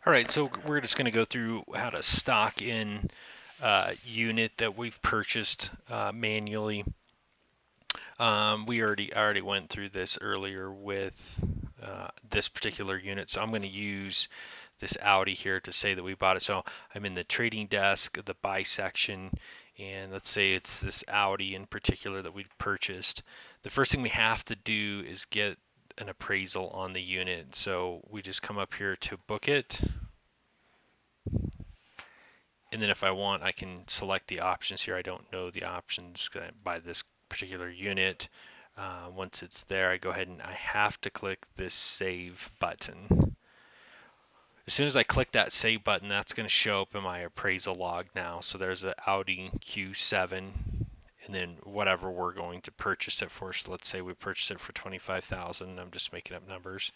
All right, so we're just going to go through how to stock in unit that we've purchased manually. I already went through this earlier with this particular unit, so I'm going to use this Audi here to say that we bought it. So I'm in the trading desk, the buy section, and let's say it's this Audi in particular that we purchased. The first thing we have to do is get an appraisal on the unit. So we just come up here to book it. And then if I want, I can select the options here. I don't know the options by this particular unit. Once it's there, I go ahead and I have to click this save button. As soon as I click that save button, that's going to show up in my appraisal log now. So there's an Audi Q7 and then whatever we're going to purchase it for. So let's say we purchase it for $25,000. I'm just making up numbers.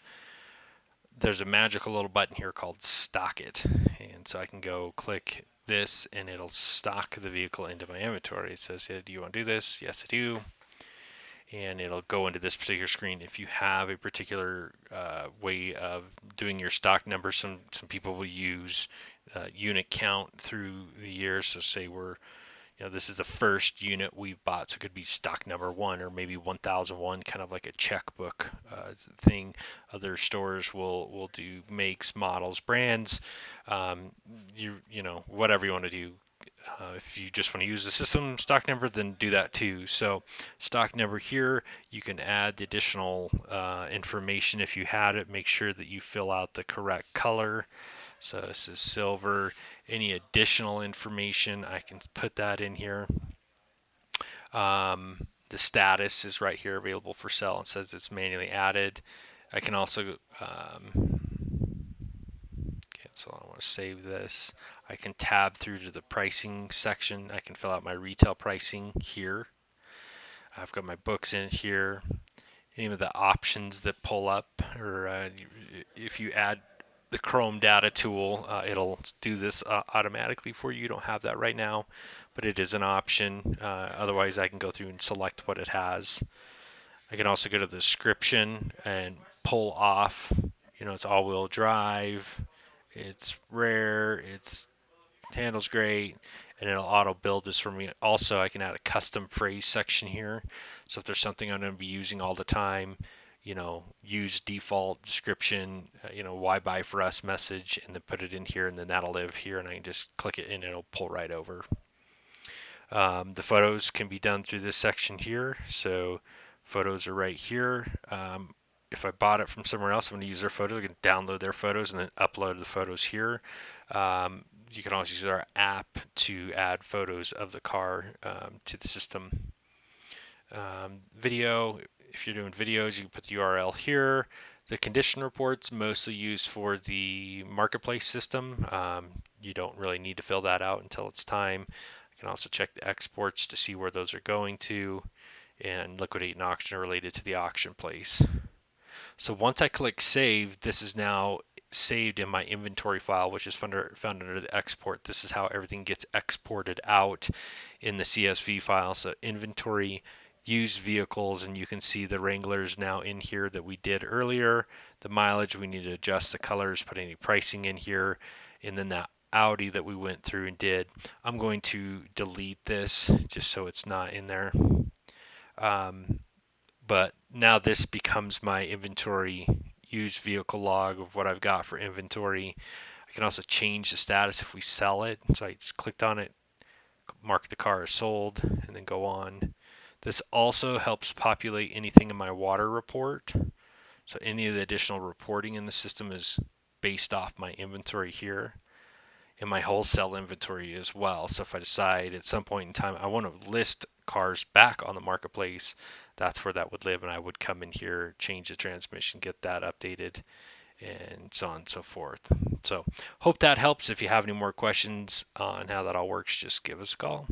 There's a magical little button here called stock it. And so I can go click this and it'll stock the vehicle into my inventory. It says, yeah, do you want to do this? Yes, I do. And it'll go into this particular screen. If you have a particular way of doing your stock numbers, some people will use unit count through the years. So say this is the first unit we've bought, so it could be stock number 1 or maybe 1001, kind of like a checkbook thing. Other stores will do makes, models, brands. Whatever you want to do. If you just want to use the system stock number, then do that too. So stock number here, you can add the additional information if you had it. Make sure that you fill out the correct color. So this is silver. Any additional information, I can put that in here. The status is right here, available for sale. It says it's manually added. I can also so I want to save this. I can tab through to the pricing section. I can fill out my retail pricing here. I've got my books in here. Any of the options that pull up, or if you add the Chrome data tool, it'll do this automatically for you. You don't have that right now, but it is an option. Otherwise, I can go through and select what it has. I can also go to the description and pull off, it's all-wheel drive, it's rare, it's handles great, and it'll auto build this for me. Also, I can add a custom phrase section here. So if there's something I'm going to be using all the time, use default description, why buy for us message, and then put it in here, and then that'll live here, and I can just click it and it'll pull right over. The photos can be done through this section here. So photos are right here. If I bought it from somewhere else, I'm going to use their photos. I can download their photos and then upload the photos here. You can also use our app to add photos of the car to the system. Video, if you're doing videos, you can put the URL here. The condition reports mostly used for the marketplace system. You don't really need to fill that out until it's time. I can also check the exports to see where those are going to, and liquidate an auction related to the auction place. So once I click save, this is now saved in my inventory file, which is found under the export. This is how everything gets exported out in the CSV file. So inventory, used vehicles, and you can see the Wranglers now in here that we did earlier. The mileage, we need to adjust the colors, put any pricing in here, and then that Audi that we went through and did. I'm going to delete this just so it's not in there. But now this becomes my inventory used vehicle log of what I've got for inventory. I can also change the status if we sell it. So I just clicked on it, mark the car as sold, and then go on. This also helps populate anything in my water report. So any of the additional reporting in the system is based off my inventory here, and my wholesale inventory as well. So if I decide at some point in time I want to list cars back on the marketplace, that's where that would live, and I would come in here, change the transmission, get that updated, and so on and so forth. So hope that helps. If you have any more questions on how that all works, just give us a call.